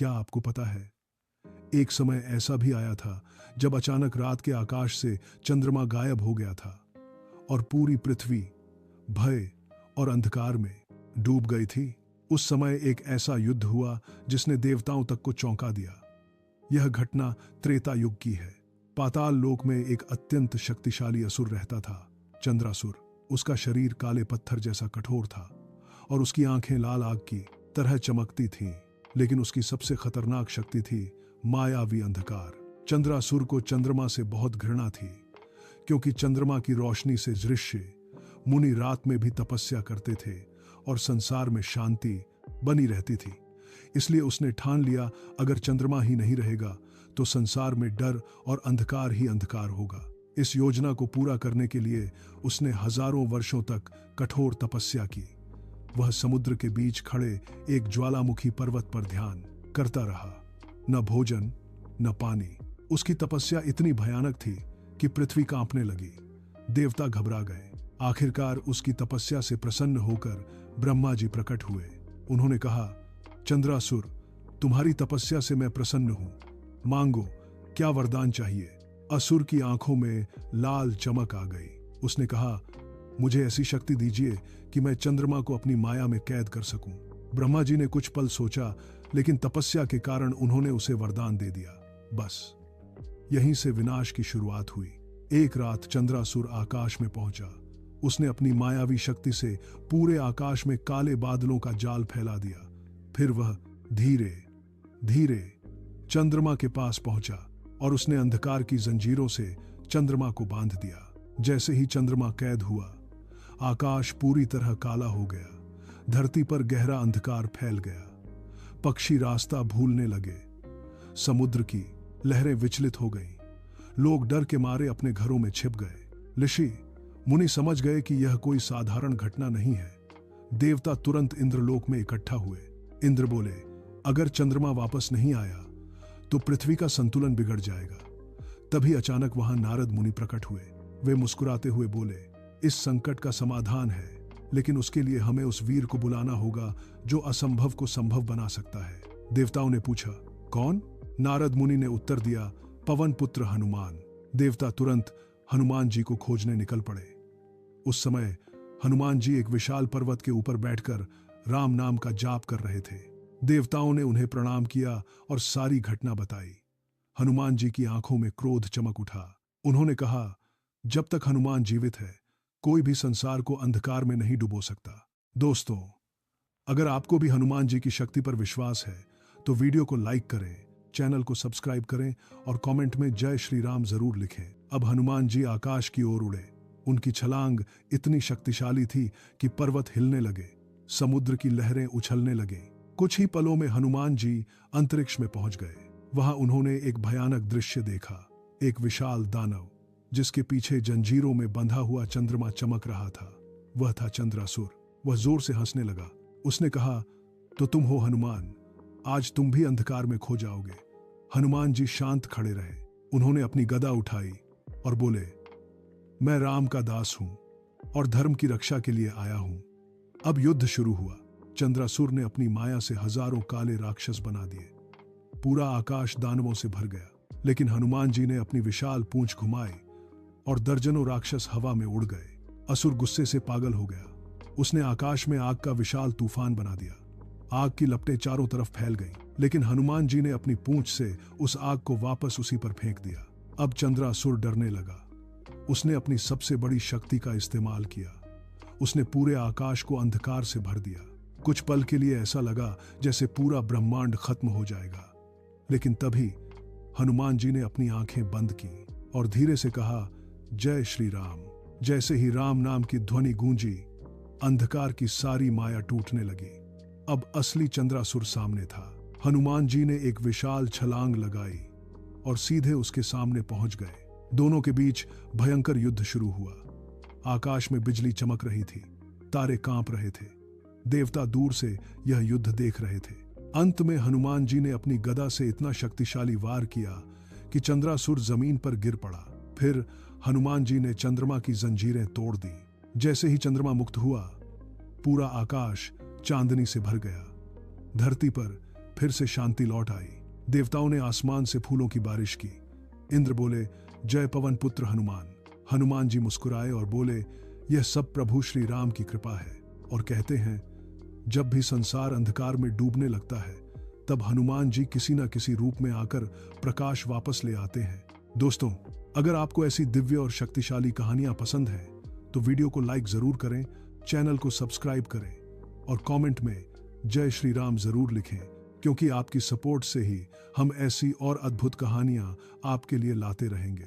क्या आपको पता है, एक समय ऐसा भी आया था जब अचानक रात के आकाश से चंद्रमा गायब हो गया था और पूरी पृथ्वी भय और अंधकार में डूब गई थी। उस समय एक ऐसा युद्ध हुआ जिसने देवताओं तक को चौंका दिया। यह घटना त्रेता युग की है। पाताल लोक में एक अत्यंत शक्तिशाली असुर रहता था, चंद्रासुर। उसका शरीर काले पत्थर जैसा कठोर था और उसकी आंखें लाल आग की तरह चमकती थीं, लेकिन उसकी सबसे खतरनाक शक्ति थी मायावी अंधकार। चंद्रासुर को चंद्रमा से बहुत घृणा थी, क्योंकि चंद्रमा की रोशनी से ऋषि मुनि रात में भी तपस्या करते थे और संसार में शांति बनी रहती थी। इसलिए उसने ठान लिया, अगर चंद्रमा ही नहीं रहेगा तो संसार में डर और अंधकार ही अंधकार होगा। इस योजना को पूरा करने के लिए उसने हजारों वर्षों तक कठोर तपस्या की। वह समुद्र के बीच खड़े एक ज्वालामुखी पर्वत पर ध्यान करता रहा। न भोजन न पानी। उसकी तपस्या इतनी भयानक थी कि पृथ्वी कांपने लगी। देवता घबरा गए। आखिरकार उसकी तपस्या से प्रसन्न होकर ब्रह्मा जी प्रकट हुए। उन्होंने कहा, चंद्रासुर, तुम्हारी तपस्या से मैं प्रसन्न हूं, मांगो, क्या वरदान चाहिए। असुर की आंखों में लाल चमक आ गई। उसने कहा, मुझे ऐसी शक्ति दीजिए कि मैं चंद्रमा को अपनी माया में कैद कर सकूं। ब्रह्मा जी ने कुछ पल सोचा, लेकिन तपस्या के कारण उन्होंने उसे वरदान दे दिया। बस यहीं से विनाश की शुरुआत हुई। एक रात चंद्रासुर आकाश में पहुंचा। उसने अपनी मायावी शक्ति से पूरे आकाश में काले बादलों का जाल फैला दिया। फिर वह धीरे धीरे चंद्रमा के पास पहुंचा और उसने अंधकार की जंजीरों से चंद्रमा को बांध दिया। जैसे ही चंद्रमा कैद हुआ, आकाश पूरी तरह काला हो गया। धरती पर गहरा अंधकार फैल गया। पक्षी रास्ता भूलने लगे। समुद्र की लहरें विचलित हो गईं। लोग डर के मारे अपने घरों में छिप गए। ऋषि मुनि समझ गए कि यह कोई साधारण घटना नहीं है। देवता तुरंत इंद्रलोक में इकट्ठा हुए। इंद्र बोले, अगर चंद्रमा वापस नहीं आया तो पृथ्वी का संतुलन बिगड़ जाएगा। तभी अचानक वहां नारद मुनि प्रकट हुए। वे मुस्कुराते हुए बोले, इस संकट का समाधान है, लेकिन उसके लिए हमें उस वीर को बुलाना होगा जो असंभव को संभव बना सकता है। देवताओं ने पूछा, कौन? नारद मुनि ने उत्तर दिया, पवन पुत्र हनुमान। देवता तुरंत हनुमान जी को खोजने निकल पड़े। उस समय हनुमान जी एक विशाल पर्वत के ऊपर बैठकर राम नाम का जाप कर रहे थे। देवताओं ने उन्हें प्रणाम किया और सारी घटना बताई। हनुमान जी की आंखों में क्रोध चमक उठा। उन्होंने कहा, जब तक हनुमान जीवित है, कोई भी संसार को अंधकार में नहीं डुबो सकता। दोस्तों, अगर आपको भी हनुमान जी की शक्ति पर विश्वास है तो वीडियो को लाइक करें, चैनल को सब्सक्राइब करें और कमेंट में जय श्री राम जरूर लिखें। अब हनुमान जी आकाश की ओर उड़े। उनकी छलांग इतनी शक्तिशाली थी कि पर्वत हिलने लगे, समुद्र की लहरें उछलने लगे। कुछ ही पलों में हनुमान जी अंतरिक्ष में पहुंच गए। वहां उन्होंने एक भयानक दृश्य देखा। एक विशाल दानव जिसके पीछे जंजीरों में बंधा हुआ चंद्रमा चमक रहा था। वह था चंद्रासुर। वह जोर से हंसने लगा। उसने कहा, तो तुम हो हनुमान, आज तुम भी अंधकार में खो जाओगे। हनुमान जी शांत खड़े रहे। उन्होंने अपनी गदा उठाई और बोले, मैं राम का दास हूं और धर्म की रक्षा के लिए आया हूं। अब युद्ध शुरू हुआ। चंद्रासुर ने अपनी माया से हजारों काले राक्षस बना दिए। पूरा आकाश दानवों से भर गया, लेकिन हनुमान जी ने अपनी विशाल पूंछ घुमाई और दर्जनों राक्षस हवा में उड़ गए। असुर गुस्से से पागल हो गया। उसने आकाश में आग का विशाल तूफान बना दिया। आग की लपटें चारों तरफ फैल गईं, लेकिन हनुमान जी ने अपनी पूंछ से उस आग को वापस उसी पर फेंक दिया। अब चंद्रासुर डरने लगा। उसने अपनी सबसे बड़ी शक्ति का इस्तेमाल किया। उसने पूरे आकाश को अंधकार से भर दिया। कुछ पल के लिए ऐसा लगा जैसे पूरा ब्रह्मांड खत्म हो जाएगा, लेकिन तभी हनुमान जी ने अपनी आंखें बंद की और धीरे से कहा, जय श्री राम। जैसे ही राम नाम की ध्वनि गूंजी, अंधकार की सारी माया टूटने लगी। अब असली चंद्रासुर सामने था। हनुमान जी ने एक विशाल छलांग लगाई और सीधे उसके सामने पहुंच गए। दोनों के बीच भयंकर युद्ध शुरू हुआ। आकाश में बिजली चमक रही थी, तारे कांप रहे थे। देवता दूर से यह युद्ध देख रहे थे। अंत में हनुमान जी ने अपनी गदा से इतना शक्तिशाली वार किया कि चंद्रासुर जमीन पर गिर पड़ा। फिर हनुमान जी ने चंद्रमा की जंजीरें तोड़ दी। जैसे ही चंद्रमा मुक्त हुआ, पूरा आकाश चांदनी से भर गया। धरती पर फिर से शांति लौट आई। देवताओं ने आसमान से फूलों की बारिश की। इंद्र बोले, जय पवन पुत्र हनुमान। हनुमान जी मुस्कुराए और बोले, यह सब प्रभु श्री राम की कृपा है। और कहते हैं, जब भी संसार अंधकार में डूबने लगता है, तब हनुमान जी किसी न किसी रूप में आकर प्रकाश वापस ले आते हैं। दोस्तों, अगर आपको ऐसी दिव्य और शक्तिशाली कहानियां पसंद हैं, तो वीडियो को लाइक जरूर करें, चैनल को सब्सक्राइब करें और कमेंट में जय श्री राम जरूर लिखें, क्योंकि आपकी सपोर्ट से ही हम ऐसी और अद्भुत कहानियां आपके लिए लाते रहेंगे।